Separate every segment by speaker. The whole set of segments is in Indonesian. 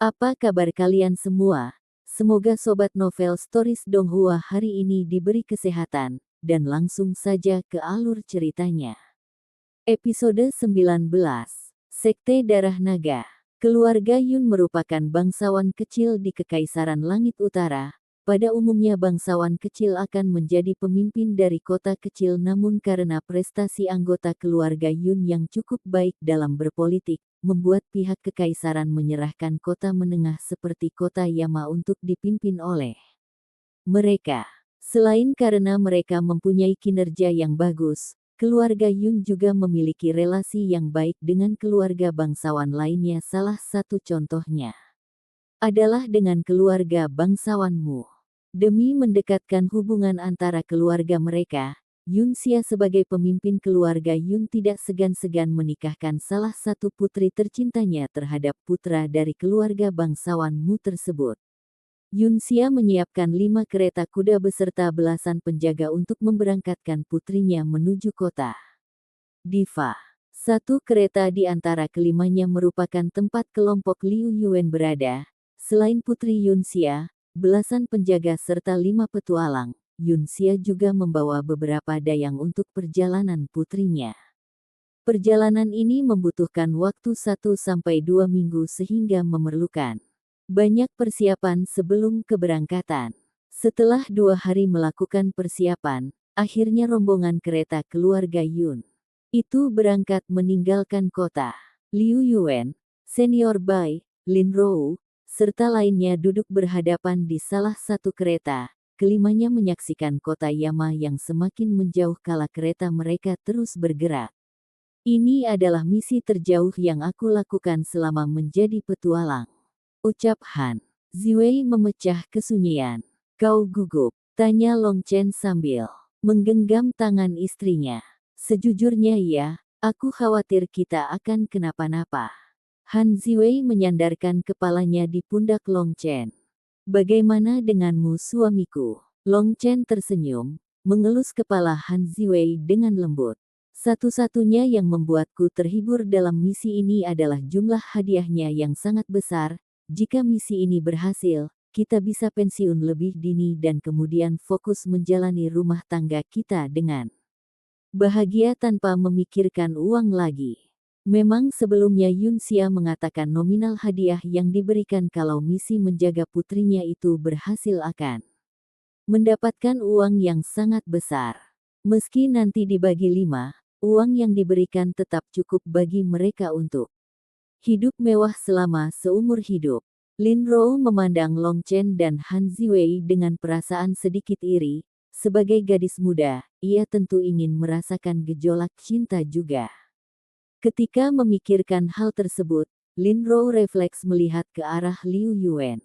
Speaker 1: Apa kabar kalian semua? Semoga Sobat Novel Stories Donghua hari ini diberi kesehatan, dan langsung saja ke alur ceritanya. Episode 19. Sekte Darah Naga. Keluarga Yun merupakan bangsawan kecil di Kekaisaran Langit Utara. Pada umumnya bangsawan kecil akan menjadi pemimpin dari kota kecil, namun karena prestasi anggota keluarga Yun yang cukup baik dalam berpolitik, membuat pihak kekaisaran menyerahkan kota menengah seperti kota Yama untuk dipimpin oleh mereka. Selain karena mereka mempunyai kinerja yang bagus, keluarga Yun juga memiliki relasi yang baik dengan keluarga bangsawan lainnya. Salah satu contohnya adalah dengan keluarga bangsawan Mu. Demi mendekatkan hubungan antara keluarga mereka, Yun Xia sebagai pemimpin keluarga Yun tidak segan-segan menikahkan salah satu putri tercintanya terhadap putra dari keluarga bangsawan Mu tersebut. Yun Xia menyiapkan 5 kereta kuda beserta belasan penjaga untuk memberangkatkan putrinya menuju kota Diva. Satu kereta di antara kelimanya merupakan tempat kelompok Liu Yuan berada. Selain putri Yun Xia, belasan penjaga serta 5 petualang, Yun Xia juga membawa beberapa dayang untuk perjalanan putrinya. Perjalanan ini membutuhkan waktu 1-2 minggu sehingga memerlukan banyak persiapan sebelum keberangkatan. Setelah 2 hari melakukan persiapan, akhirnya rombongan kereta keluarga Yun itu berangkat meninggalkan kota. Liu Yuan, Senior Bai, Lin Rou, serta lainnya duduk berhadapan di salah satu kereta. Kelimanya menyaksikan kota Yama yang semakin menjauh kala kereta mereka terus bergerak. Ini adalah misi terjauh yang aku lakukan selama menjadi petualang, ucap Han Ziwei memecah kesunyian. Kau gugup? Tanya Long Chen sambil menggenggam tangan istrinya. Sejujurnya iya, aku khawatir kita akan kenapa-napa. Han Ziwei menyandarkan kepalanya di pundak Long Chen. Bagaimana denganmu suamiku? Long Chen tersenyum, mengelus kepala Han Ziwei dengan lembut. Satu-satunya yang membuatku terhibur dalam misi ini adalah jumlah hadiahnya yang sangat besar. Jika misi ini berhasil, kita bisa pensiun lebih dini dan kemudian fokus menjalani rumah tangga kita dengan bahagia tanpa memikirkan uang lagi. Memang sebelumnya Yun Xia mengatakan nominal hadiah yang diberikan kalau misi menjaga putrinya itu berhasil akan mendapatkan uang yang sangat besar. Meski nanti dibagi 5, uang yang diberikan tetap cukup bagi mereka untuk hidup mewah selama seumur hidup. Lin Rou memandang Long Chen dan Han Ziwei dengan perasaan sedikit iri. Sebagai gadis muda, ia tentu ingin merasakan gejolak cinta juga. Ketika memikirkan hal tersebut, Lin Rou refleks melihat ke arah Liu Yuan.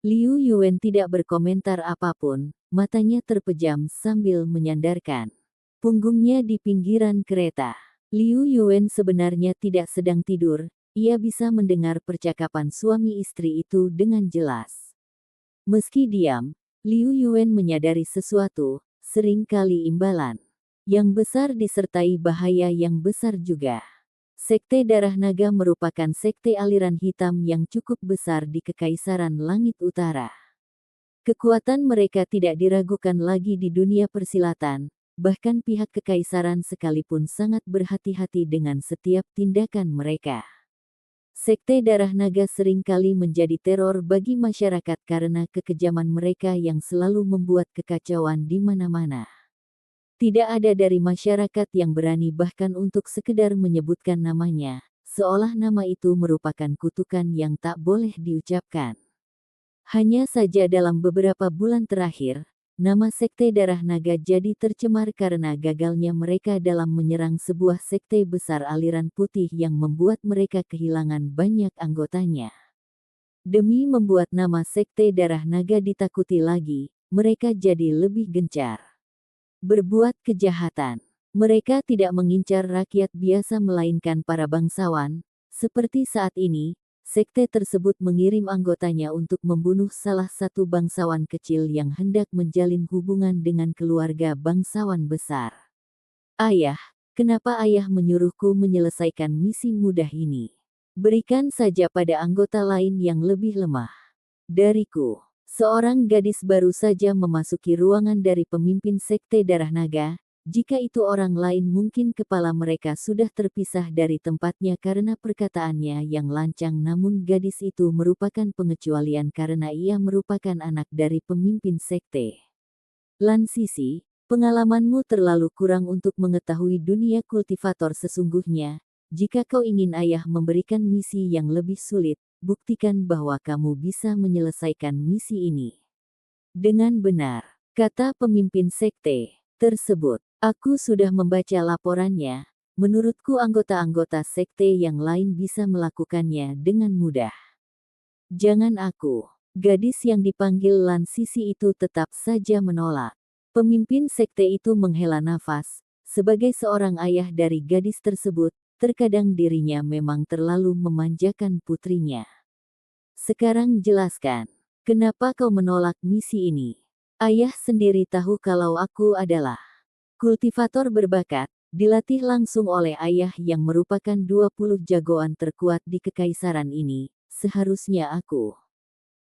Speaker 1: Liu Yuan tidak berkomentar apapun, matanya terpejam sambil menyandarkan punggungnya di pinggiran kereta. Liu Yuan sebenarnya tidak sedang tidur, ia bisa mendengar percakapan suami istri itu dengan jelas. Meski diam, Liu Yuan menyadari sesuatu, seringkali imbalan yang besar disertai bahaya yang besar juga. Sekte Darah Naga merupakan sekte aliran hitam yang cukup besar di Kekaisaran Langit Utara. Kekuatan mereka tidak diragukan lagi di dunia persilatan, bahkan pihak kekaisaran sekalipun sangat berhati-hati dengan setiap tindakan mereka. Sekte Darah Naga seringkali menjadi teror bagi masyarakat karena kekejaman mereka yang selalu membuat kekacauan di mana-mana. Tidak ada dari masyarakat yang berani bahkan untuk sekedar menyebutkan namanya, seolah nama itu merupakan kutukan yang tak boleh diucapkan. Hanya saja dalam beberapa bulan terakhir, nama Sekte Darah Naga jadi tercemar karena gagalnya mereka dalam menyerang sebuah sekte besar aliran putih yang membuat mereka kehilangan banyak anggotanya. Demi membuat nama Sekte Darah Naga ditakuti lagi, mereka jadi lebih gencar berbuat kejahatan. Mereka tidak mengincar rakyat biasa melainkan para bangsawan. Seperti saat ini, sekte tersebut mengirim anggotanya untuk membunuh salah satu bangsawan kecil yang hendak menjalin hubungan dengan keluarga bangsawan besar. Ayah, kenapa ayah menyuruhku menyelesaikan misi mudah ini? Berikan saja pada anggota lain yang lebih lemah. Dariku, seorang gadis baru saja memasuki ruangan dari pemimpin Sekte Darah Naga. Jika itu orang lain mungkin kepala mereka sudah terpisah dari tempatnya karena perkataannya yang lancang, namun gadis itu merupakan pengecualian karena ia merupakan anak dari pemimpin sekte. Lan Sisi, pengalamanmu terlalu kurang untuk mengetahui dunia kultivator sesungguhnya. Jika kau ingin ayah memberikan misi yang lebih sulit, buktikan bahwa kamu bisa menyelesaikan misi ini dengan benar, kata pemimpin sekte tersebut. Aku sudah membaca laporannya. Menurutku anggota-anggota sekte yang lain bisa melakukannya dengan mudah. Jangan aku. Gadis yang dipanggil Lan Sisi itu tetap saja menolak. Pemimpin sekte itu menghela nafas. Sebagai seorang ayah dari gadis tersebut, terkadang dirinya memang terlalu memanjakan putrinya. Sekarang jelaskan, kenapa kau menolak misi ini? Ayah sendiri tahu kalau aku adalah kultivator berbakat, dilatih langsung oleh ayah yang merupakan 20 jagoan terkuat di kekaisaran ini. Seharusnya aku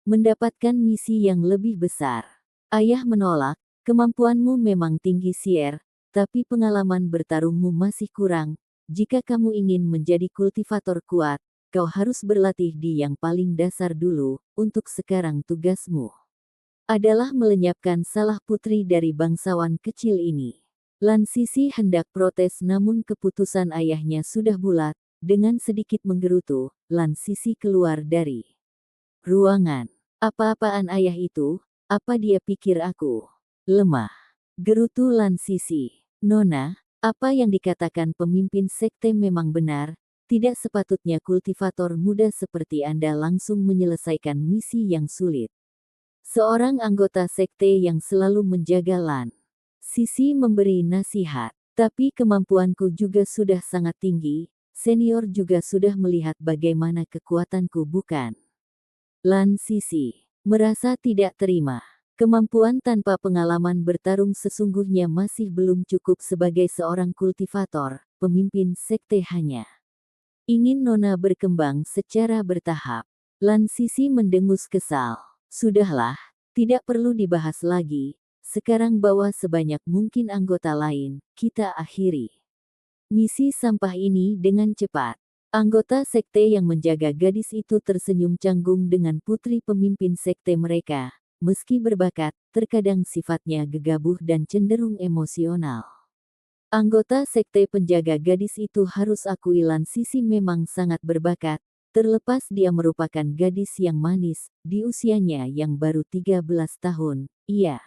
Speaker 1: mendapatkan misi yang lebih besar. Ayah menolak, kemampuanmu memang tinggi Sier, tapi pengalaman bertarungmu masih kurang. Jika kamu ingin menjadi kultivator kuat, kau harus berlatih di yang paling dasar dulu. Untuk sekarang tugasmu adalah melenyapkan salah putri dari bangsawan kecil ini. Lan Sisi hendak protes namun keputusan ayahnya sudah bulat. Dengan sedikit menggerutu, Lan Sisi keluar dari ruangan. Apa-apaan ayah itu? Apa dia pikir aku lemah? Gerutu Lan Sisi. Nona, apa yang dikatakan pemimpin sekte memang benar. Tidak sepatutnya kultivator muda seperti Anda langsung menyelesaikan misi yang sulit. Seorang anggota sekte yang selalu menjaga Lan Sisi memberi nasihat, tapi kemampuanku juga sudah sangat tinggi. Senior juga sudah melihat bagaimana kekuatanku, bukan? Lan Sisi merasa tidak terima. Kemampuan tanpa pengalaman bertarung sesungguhnya masih belum cukup sebagai seorang kultivator. Pemimpin sekte hanya ingin Nona berkembang secara bertahap. Lan Sisi mendengus kesal. Sudahlah, tidak perlu dibahas lagi. Sekarang bawa sebanyak mungkin anggota lain, kita akhiri misi sampah ini dengan cepat. Anggota sekte yang menjaga gadis itu tersenyum canggung dengan putri pemimpin sekte mereka. Meski berbakat, terkadang sifatnya gegabah dan cenderung emosional. Anggota sekte penjaga gadis itu harus akui Lan Sisi memang sangat berbakat. Terlepas dia merupakan gadis yang manis, di usianya yang baru 13 tahun, ia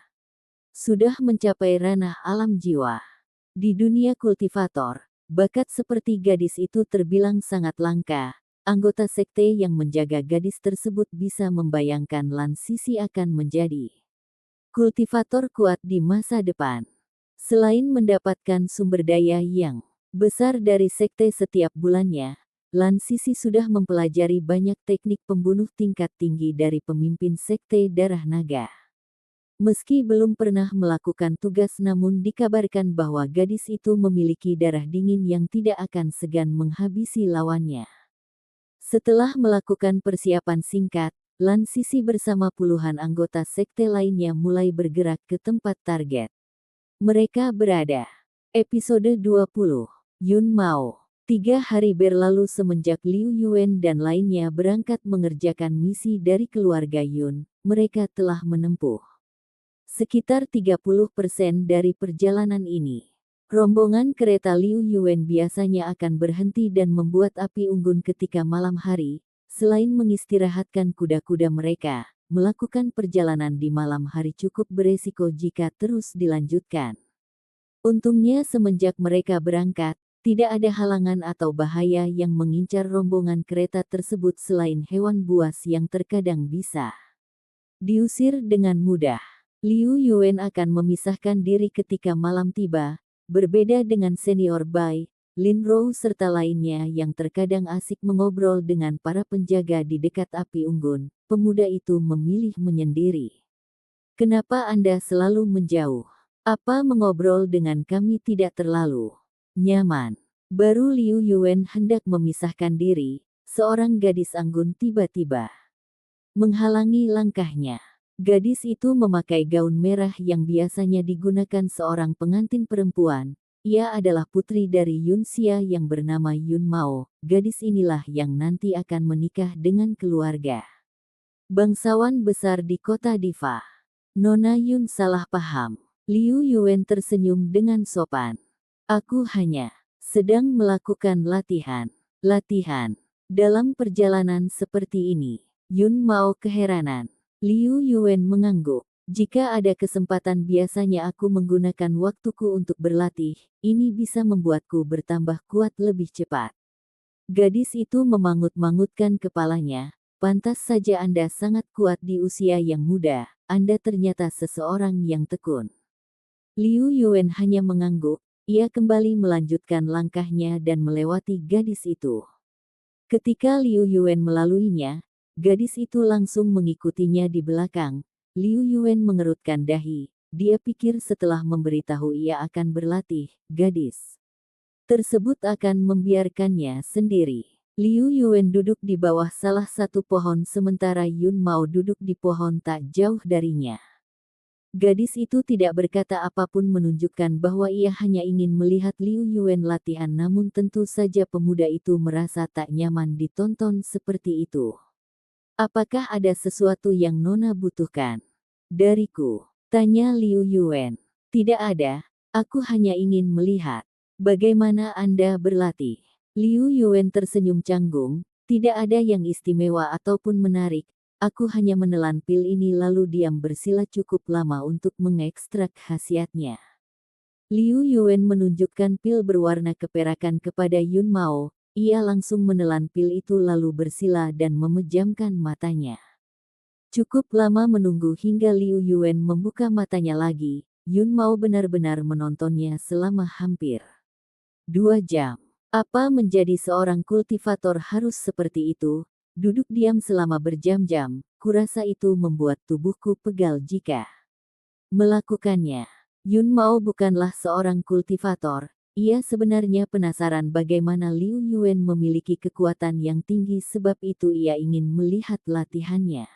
Speaker 1: sudah mencapai ranah alam jiwa. Di dunia kultivator, bakat seperti gadis itu terbilang sangat langka. Anggota sekte yang menjaga gadis tersebut bisa membayangkan Lan Sisi akan menjadi kultivator kuat di masa depan. Selain mendapatkan sumber daya yang besar dari sekte setiap bulannya, Lan Sisi sudah mempelajari banyak teknik pembunuh tingkat tinggi dari pemimpin sekte Darah Naga. Meski belum pernah melakukan tugas namun dikabarkan bahwa gadis itu memiliki darah dingin yang tidak akan segan menghabisi lawannya. Setelah melakukan persiapan singkat, Lan Sisi bersama puluhan anggota sekte lainnya mulai bergerak ke tempat target. Mereka berada. Episode 20. Yun Mao. 3 hari berlalu semenjak Liu Yuan dan lainnya berangkat mengerjakan misi dari keluarga Yun. Mereka telah menempuh sekitar 30% dari perjalanan ini. Rombongan kereta Liu Yuan biasanya akan berhenti dan membuat api unggun ketika malam hari. Selain mengistirahatkan kuda-kuda mereka, melakukan perjalanan di malam hari cukup beresiko jika terus dilanjutkan. Untungnya semenjak mereka berangkat, tidak ada halangan atau bahaya yang mengincar rombongan kereta tersebut selain hewan buas yang terkadang bisa diusir dengan mudah. Liu Yuan akan memisahkan diri ketika malam tiba, berbeda dengan senior Bai, Lin Rou serta lainnya yang terkadang asik mengobrol dengan para penjaga di dekat api unggun. Pemuda itu memilih menyendiri. Kenapa Anda selalu menjauh? Apa mengobrol dengan kami tidak terlalu nyaman? Baru Liu Yuan hendak memisahkan diri, seorang gadis anggun tiba-tiba menghalangi langkahnya. Gadis itu memakai gaun merah yang biasanya digunakan seorang pengantin perempuan. Ia adalah putri dari Yun Xia yang bernama Yun Mao. Gadis inilah yang nanti akan menikah dengan keluarga bangsawan besar di kota Diva. Nona Yun salah paham. Liu Yuan tersenyum dengan sopan. Aku hanya sedang melakukan latihan. Latihan. Dalam perjalanan seperti ini, Yun Mao keheranan. Liu Yuan mengangguk. Jika ada kesempatan biasanya aku menggunakan waktuku untuk berlatih, ini bisa membuatku bertambah kuat lebih cepat. Gadis itu memangut-mangutkan kepalanya. Pantas saja Anda sangat kuat di usia yang muda, Anda ternyata seseorang yang tekun. Liu Yuan hanya mengangguk, ia kembali melanjutkan langkahnya dan melewati gadis itu. Ketika Liu Yuan melaluinya, gadis itu langsung mengikutinya di belakang. Liu Yuan mengerutkan dahi. Dia pikir setelah memberitahu ia akan berlatih, gadis tersebut akan membiarkannya sendiri. Liu Yuan duduk di bawah salah satu pohon sementara Yun Mao duduk di pohon tak jauh darinya. Gadis itu tidak berkata apapun menunjukkan bahwa ia hanya ingin melihat Liu Yuan latihan, namun tentu saja pemuda itu merasa tak nyaman ditonton seperti itu. Apakah ada sesuatu yang Nona butuhkan dariku? Tanya Liu Yuan. Tidak ada, aku hanya ingin melihat bagaimana Anda berlatih. Liu Yuan tersenyum canggung, tidak ada yang istimewa ataupun menarik. Aku hanya menelan pil ini lalu diam bersila cukup lama untuk mengekstrak khasiatnya. Liu Yuan menunjukkan pil berwarna keperakan kepada Yun Mao. Ia langsung menelan pil itu lalu bersila dan memejamkan matanya. Cukup lama menunggu hingga Liu Yuan membuka matanya lagi. Yun Mao benar-benar menontonnya selama hampir 2 jam. Apa menjadi seorang kultivator harus seperti itu? Duduk diam selama berjam-jam, kurasa itu membuat tubuhku pegal jika melakukannya. Yun Mao bukanlah seorang kultivator, ia sebenarnya penasaran bagaimana Liu Yuan memiliki kekuatan yang tinggi, sebab itu ia ingin melihat latihannya.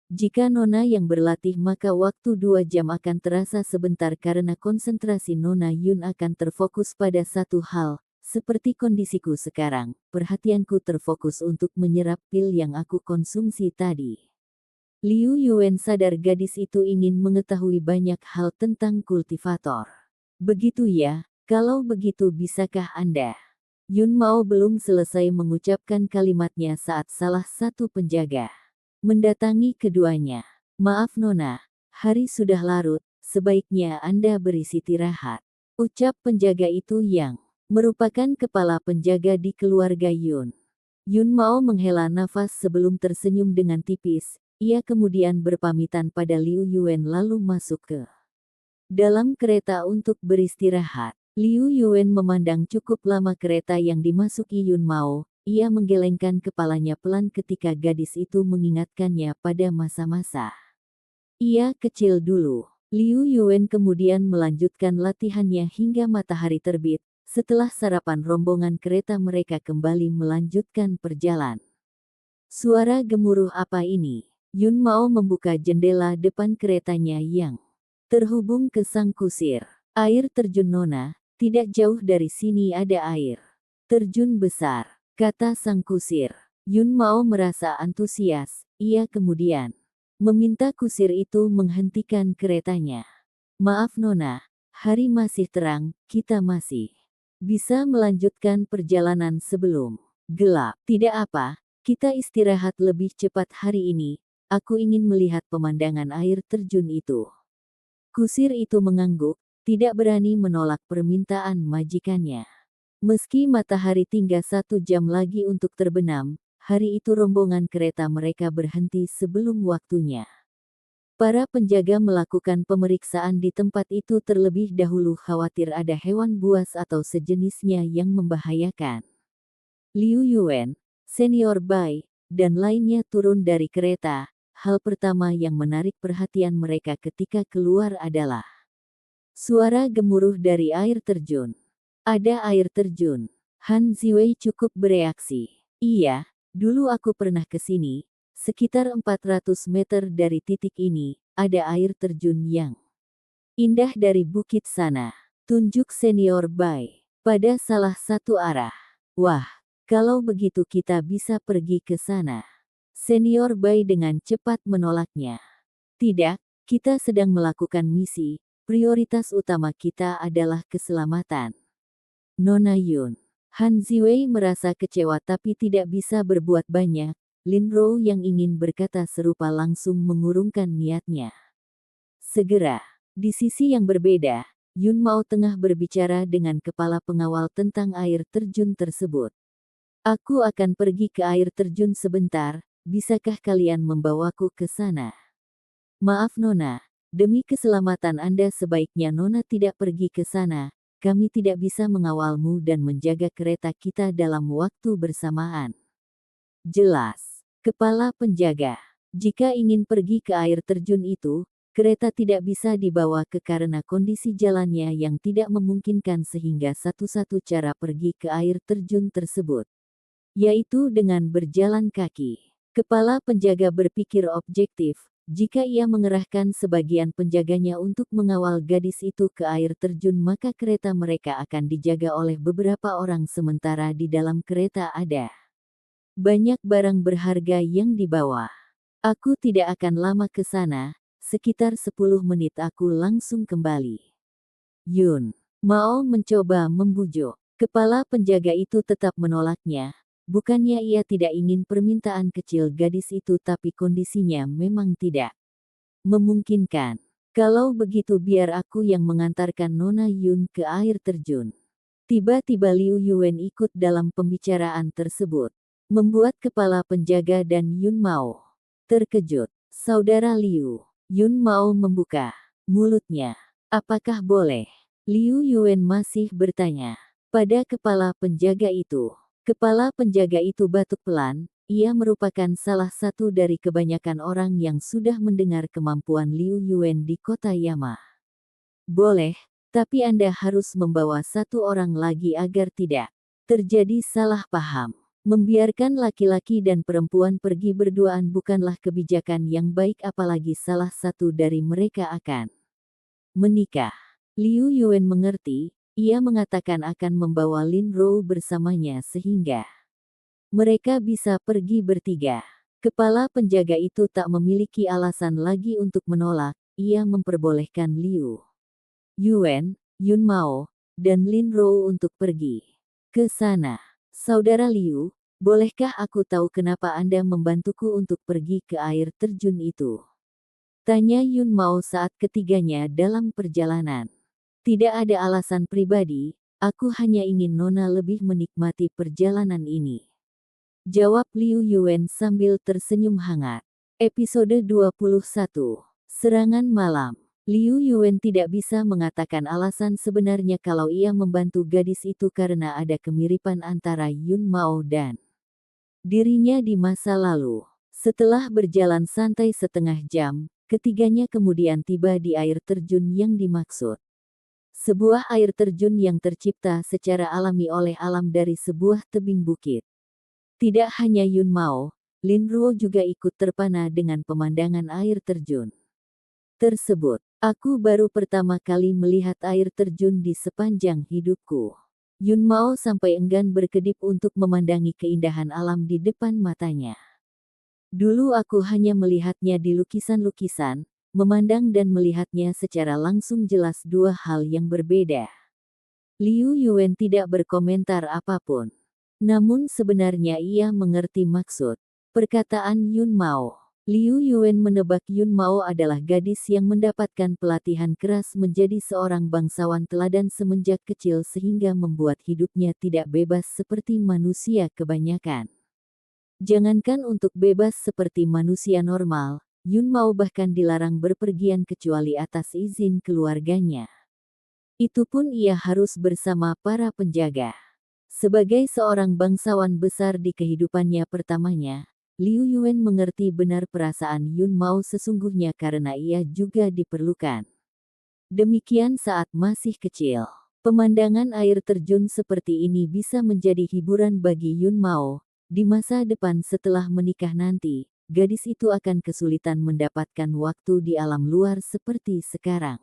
Speaker 1: Jika Nona yang berlatih maka waktu 2 jam akan terasa sebentar karena konsentrasi Nona Yun akan terfokus pada satu hal. Seperti kondisiku sekarang, perhatianku terfokus untuk menyerap pil yang aku konsumsi tadi. Liu Yuan sadar gadis itu ingin mengetahui banyak hal tentang kultivator. Begitu ya, kalau begitu bisakah Anda? Yun Mao belum selesai mengucapkan kalimatnya saat salah satu penjaga mendatangi keduanya. Maaf Nona, hari sudah larut, sebaiknya Anda beristirahat. Ucap penjaga itu yang merupakan kepala penjaga di keluarga Yun. Yun Mao menghela nafas sebelum tersenyum dengan tipis. Ia kemudian berpamitan pada Liu Yuan lalu masuk ke dalam kereta untuk beristirahat. Liu Yuan memandang cukup lama kereta yang dimasuki Yun Mao. Ia menggelengkan kepalanya pelan ketika gadis itu mengingatkannya pada masa-masa ia kecil dulu. Liu Yuan kemudian melanjutkan latihannya hingga matahari terbit. Setelah sarapan rombongan kereta mereka kembali melanjutkan perjalanan. Suara gemuruh apa ini? Yun Mao membuka jendela depan keretanya yang terhubung ke sang kusir. Air terjun Nona, tidak jauh dari sini ada air terjun besar, kata sang kusir. Yun Mao merasa antusias, ia kemudian meminta kusir itu menghentikan keretanya. Maaf Nona, hari masih terang, kita masih bisa melanjutkan perjalanan sebelum gelap. Tidak apa, kita istirahat lebih cepat hari ini. Aku ingin melihat pemandangan air terjun itu. Kusir itu mengangguk, tidak berani menolak permintaan majikannya. Meski matahari tinggal 1 jam lagi untuk terbenam, hari itu rombongan kereta mereka berhenti sebelum waktunya. Para penjaga melakukan pemeriksaan di tempat itu terlebih dahulu khawatir ada hewan buas atau sejenisnya yang membahayakan. Liu Yuan, senior Bai, dan lainnya turun dari kereta. Hal pertama yang menarik perhatian mereka ketika keluar adalah suara gemuruh dari air terjun. Ada air terjun. Han Ziwei cukup bereaksi. Iya, Dulu aku pernah ke sini, sekitar 400 meter dari titik ini, ada air terjun yang indah dari bukit sana. Tunjuk senior Bai pada salah satu arah. Wah, kalau begitu kita bisa pergi ke sana. Senior Bai dengan cepat menolaknya. Tidak, kita sedang melakukan misi, prioritas utama kita adalah keselamatan. Nona Yun. Han Ziwei merasa kecewa tapi tidak bisa berbuat banyak. Lin Rou yang ingin berkata serupa langsung mengurungkan niatnya. Segera, di sisi yang berbeda, Yun Mao tengah berbicara dengan kepala pengawal tentang air terjun tersebut. Aku akan pergi ke air terjun sebentar, bisakah kalian membawaku ke sana? Maaf Nona, demi keselamatan Anda sebaiknya Nona tidak pergi ke sana. Kami tidak bisa mengawalmu dan menjaga kereta kita dalam waktu bersamaan. Jelas. Kepala penjaga. Jika ingin pergi ke air terjun itu, kereta tidak bisa dibawa karena kondisi jalannya yang tidak memungkinkan sehingga satu-satu cara pergi ke air terjun tersebut, yaitu dengan berjalan kaki. Kepala penjaga berpikir objektif. Jika ia mengerahkan sebagian penjaganya untuk mengawal gadis itu ke air terjun maka kereta mereka akan dijaga oleh beberapa orang sementara di dalam kereta ada banyak barang berharga yang dibawa. Aku tidak akan lama ke sana, sekitar 10 menit aku langsung kembali. Yun Mao mencoba membujuk. Kepala penjaga itu tetap menolaknya. Bukannya ia tidak ingin permintaan kecil gadis itu tapi kondisinya memang tidak memungkinkan. Kalau begitu biar aku yang mengantarkan Nona Yun ke air terjun. Tiba-tiba Liu Yuan ikut dalam pembicaraan tersebut. Membuat kepala penjaga dan Yun Mao terkejut. Saudara Liu, Yun Mao membuka mulutnya. Apakah boleh? Liu Yuan masih bertanya pada kepala penjaga itu. Kepala penjaga itu batuk pelan, ia merupakan salah satu dari kebanyakan orang yang sudah mendengar kemampuan Liu Yuan di kota Yama. Boleh, tapi Anda harus membawa satu orang lagi agar tidak terjadi salah paham. Membiarkan laki-laki dan perempuan pergi berduaan bukanlah kebijakan yang baik apalagi salah satu dari mereka akan menikah. Liu Yuan mengerti. Ia mengatakan akan membawa Lin Rou bersamanya sehingga mereka bisa pergi bertiga. Kepala penjaga itu tak memiliki alasan lagi untuk menolak. Ia memperbolehkan Liu Yuan, Yun Mao, dan Lin Rou untuk pergi ke sana. Saudara Liu, bolehkah aku tahu kenapa Anda membantuku untuk pergi ke air terjun itu? Tanya Yun Mao saat ketiganya dalam perjalanan. Tidak ada alasan pribadi, aku hanya ingin Nona lebih menikmati perjalanan ini. Jawab Liu Yuan sambil tersenyum hangat. Episode 21. Serangan malam. Liu Yuan tidak bisa mengatakan alasan sebenarnya kalau ia membantu gadis itu karena ada kemiripan antara Yun Mao dan dirinya di masa lalu. Setelah berjalan santai setengah jam, ketiganya kemudian tiba di air terjun yang dimaksud. Sebuah air terjun yang tercipta secara alami oleh alam dari sebuah tebing bukit. Tidak hanya Yun Mao, Lin Ruo juga ikut terpana dengan pemandangan air terjun tersebut. Aku baru pertama kali melihat air terjun di sepanjang hidupku. Yun Mao sampai enggan berkedip untuk memandangi keindahan alam di depan matanya. Dulu aku hanya melihatnya di lukisan-lukisan, memandang dan melihatnya secara langsung jelas dua hal yang berbeda. Liu Yuan tidak berkomentar apapun. Namun sebenarnya ia mengerti maksud perkataan Yun Mao. Liu Yuan menebak Yun Mao adalah gadis yang mendapatkan pelatihan keras menjadi seorang bangsawan teladan semenjak kecil sehingga membuat hidupnya tidak bebas seperti manusia kebanyakan. Jangankan untuk bebas seperti manusia normal, Yun Mao bahkan dilarang berpergian kecuali atas izin keluarganya. Itu pun ia harus bersama para penjaga. Sebagai seorang bangsawan besar di kehidupannya pertamanya, Liu Yuan mengerti benar perasaan Yun Mao sesungguhnya karena ia juga diperlukan. Demikian saat masih kecil. Pemandangan air terjun seperti ini bisa menjadi hiburan bagi Yun Mao. di masa depan setelah menikah nanti, gadis itu akan kesulitan mendapatkan waktu di alam luar seperti sekarang.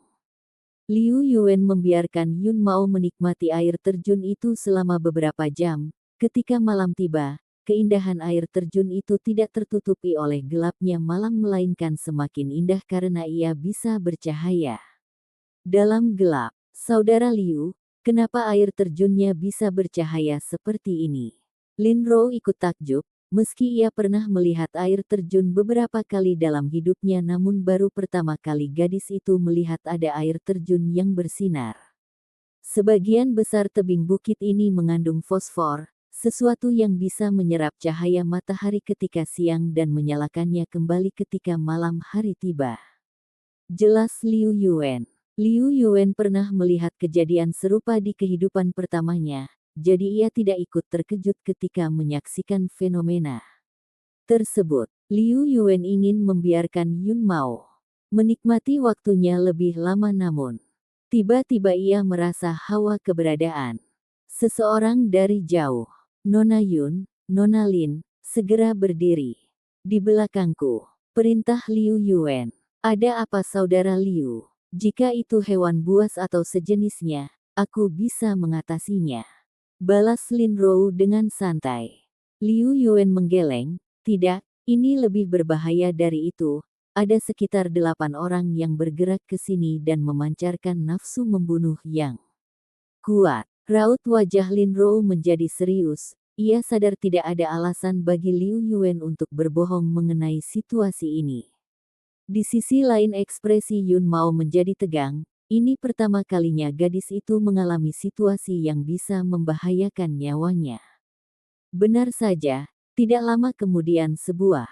Speaker 1: Liu Yuan membiarkan Yun Mao menikmati air terjun itu selama beberapa jam. Ketika malam tiba, keindahan air terjun itu tidak tertutupi oleh gelapnya malam melainkan semakin indah karena ia bisa bercahaya. Dalam gelap, saudara Liu, kenapa air terjunnya bisa bercahaya seperti ini? Lin Rou ikut takjub, meski ia pernah melihat air terjun beberapa kali dalam hidupnya namun baru pertama kali gadis itu melihat ada air terjun yang bersinar. Sebagian besar tebing bukit ini mengandung fosfor, sesuatu yang bisa menyerap cahaya matahari ketika siang dan menyalakannya kembali ketika malam hari tiba. Jelas Liu Yuan. Liu Yuan pernah melihat kejadian serupa di kehidupan pertamanya, jadi ia tidak ikut terkejut ketika menyaksikan fenomena tersebut. Liu Yuan ingin membiarkan Yun Mao menikmati waktunya lebih lama namun tiba-tiba ia merasa hawa keberadaan seseorang dari jauh. Nona Yun, Nona Lin, segera berdiri. Di belakangku, perintah Liu Yuan. Ada apa saudara Liu? Jika itu hewan buas atau sejenisnya, aku bisa mengatasinya. Balas Lin Rou dengan santai. Liu Yuan menggeleng, tidak, ini lebih berbahaya dari itu. Ada sekitar 8 orang yang bergerak ke sini dan memancarkan nafsu membunuh yang kuat. Raut wajah Lin Rou menjadi serius. Ia sadar tidak ada alasan bagi Liu Yuan untuk berbohong mengenai situasi ini. Di sisi lain ekspresi Yun Mao menjadi tegang. Ini pertama kalinya gadis itu mengalami situasi yang bisa membahayakan nyawanya. Benar saja, tidak lama kemudian sebuah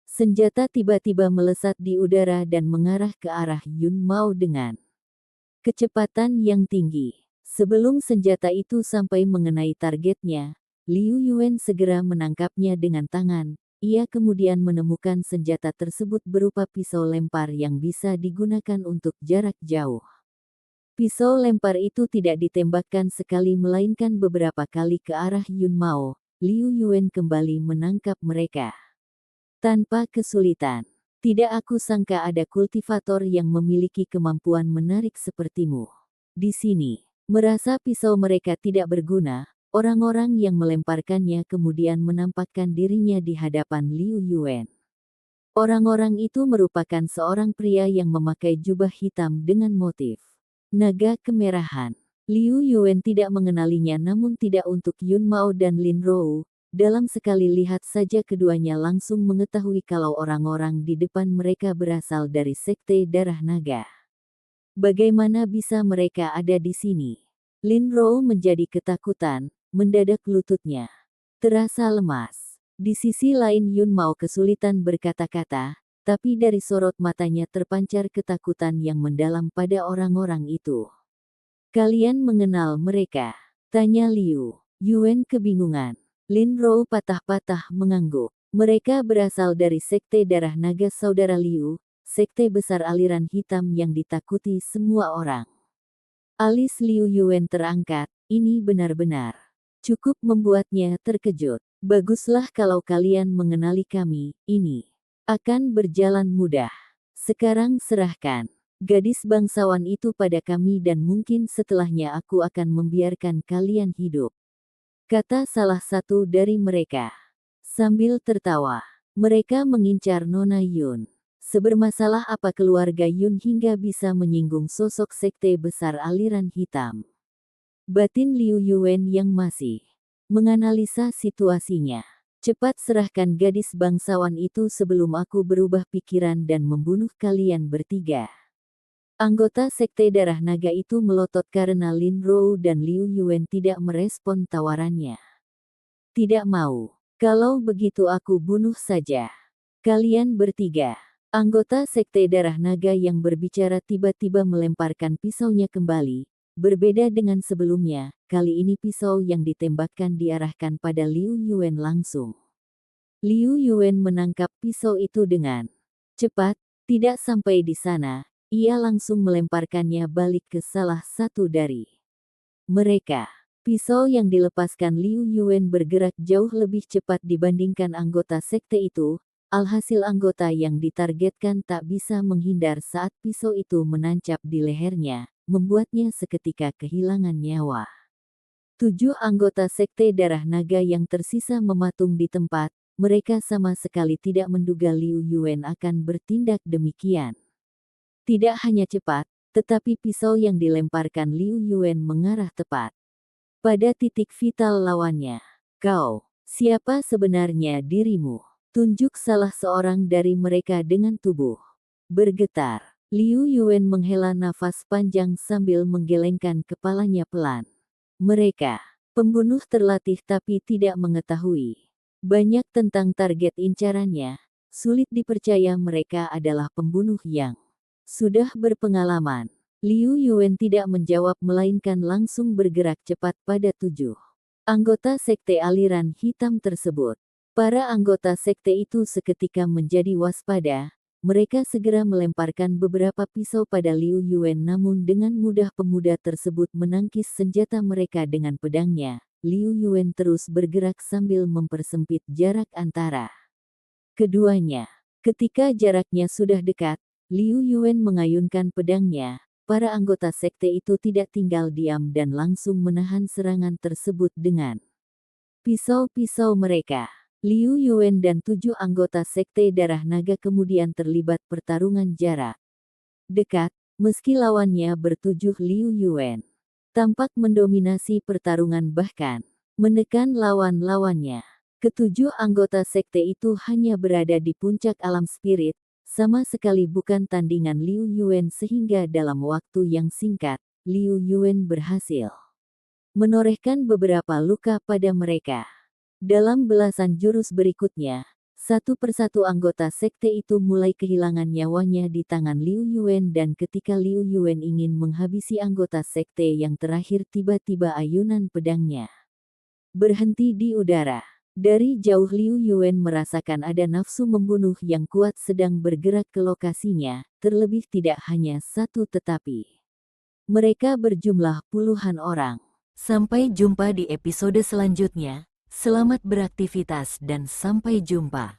Speaker 1: senjata tiba-tiba melesat di udara dan mengarah ke arah Yun Mao dengan kecepatan yang tinggi. Sebelum senjata itu sampai mengenai targetnya, Liu Yuan segera menangkapnya dengan tangan. Ia kemudian menemukan senjata tersebut berupa pisau lempar yang bisa digunakan untuk jarak jauh. Pisau lempar itu tidak ditembakkan sekali melainkan beberapa kali ke arah Yun Mao. Liu Yuan kembali menangkap mereka tanpa kesulitan. Tidak aku sangka ada kultivator yang memiliki kemampuan menarik sepertimu. Di sini, merasa pisau mereka tidak berguna, orang-orang yang melemparkannya kemudian menampakkan dirinya di hadapan Liu Yuan. Orang-orang itu merupakan seorang pria yang memakai jubah hitam dengan motif naga kemerahan. Liu Yuan tidak mengenalinya namun tidak untuk Yun Mao dan Lin Rou. Dalam sekali lihat saja keduanya langsung mengetahui kalau orang-orang di depan mereka berasal dari sekte darah naga. Bagaimana bisa mereka ada di sini? Lin Rou menjadi ketakutan, mendadak lututnya terasa lemas. Di sisi lain Yun Mao kesulitan berkata-kata, tapi dari sorot matanya terpancar ketakutan yang mendalam pada orang-orang itu. Kalian mengenal mereka? Tanya Liu Yuan kebingungan. Lin Rou patah-patah mengangguk. Mereka berasal dari sekte darah naga saudara Liu, sekte besar aliran hitam yang ditakuti semua orang. Alis Liu Yuan terangkat, ini benar-benar cukup membuatnya terkejut. Baguslah kalau kalian mengenali kami, ini akan berjalan mudah. Sekarang serahkan gadis bangsawan itu pada kami dan mungkin setelahnya aku akan membiarkan kalian hidup. Kata salah satu dari mereka. Sambil tertawa, mereka mengincar Nona Yun. Sebermasalah apa keluarga Yun hingga bisa menyinggung sosok sekte besar aliran hitam? Batin Liu Yuan yang masih menganalisa situasinya. Cepat serahkan gadis bangsawan itu sebelum aku berubah pikiran dan membunuh kalian bertiga. Anggota sekte darah naga itu melotot karena Lin Rou dan Liu Yuan tidak merespon tawarannya. Tidak mau. Kalau begitu aku bunuh saja kalian bertiga. Anggota sekte darah naga yang berbicara tiba-tiba melemparkan pisaunya kembali. Berbeda dengan sebelumnya, kali ini pisau yang ditembakkan diarahkan pada Liu Yuan langsung. Liu Yuan menangkap pisau itu dengan cepat, tidak sampai di sana, ia langsung melemparkannya balik ke salah satu dari mereka. Pisau yang dilepaskan Liu Yuan bergerak jauh lebih cepat dibandingkan anggota sekte itu, alhasil anggota yang ditargetkan tak bisa menghindar saat pisau itu menancap di lehernya, membuatnya seketika kehilangan nyawa. 7 anggota sekte darah naga yang tersisa mematung di tempat, mereka sama sekali tidak menduga Liu Yuan akan bertindak demikian. Tidak hanya cepat, tetapi pisau yang dilemparkan Liu Yuan mengarah tepat pada titik vital lawannya. Kau, siapa sebenarnya dirimu? Tunjuk salah seorang dari mereka dengan tubuh bergetar. Liu Yuan menghela nafas panjang sambil menggelengkan kepalanya pelan. Mereka, pembunuh terlatih tapi tidak mengetahui banyak tentang target incarannya. Sulit dipercaya mereka adalah pembunuh yang sudah berpengalaman. Liu Yuan tidak menjawab melainkan langsung bergerak cepat pada 7 anggota sekte aliran hitam tersebut. Para anggota sekte itu seketika menjadi waspada. Mereka segera melemparkan beberapa pisau pada Liu Yuan namun dengan mudah pemuda tersebut menangkis senjata mereka dengan pedangnya. Liu Yuan terus bergerak sambil mempersempit jarak antara keduanya. Ketika jaraknya sudah dekat, Liu Yuan mengayunkan pedangnya. Para anggota sekte itu tidak tinggal diam dan langsung menahan serangan tersebut dengan pisau-pisau mereka. Liu Yuan dan 7 anggota sekte darah naga kemudian terlibat pertarungan jarak dekat, meski lawannya bertujuh Liu Yuan tampak mendominasi pertarungan bahkan menekan lawan-lawannya. Ketujuh anggota sekte itu hanya berada di puncak alam spirit, sama sekali bukan tandingan Liu Yuan sehingga dalam waktu yang singkat, Liu Yuan berhasil menorehkan beberapa luka pada mereka. Dalam belasan jurus berikutnya, satu persatu anggota sekte itu mulai kehilangan nyawanya di tangan Liu Yuan dan ketika Liu Yuan ingin menghabisi anggota sekte yang terakhir tiba-tiba ayunan pedangnya berhenti di udara. Dari jauh Liu Yuan merasakan ada nafsu membunuh yang kuat sedang bergerak ke lokasinya, terlebih tidak hanya satu tetapi mereka berjumlah puluhan orang. Sampai jumpa di episode selanjutnya, selamat beraktivitas dan sampai jumpa.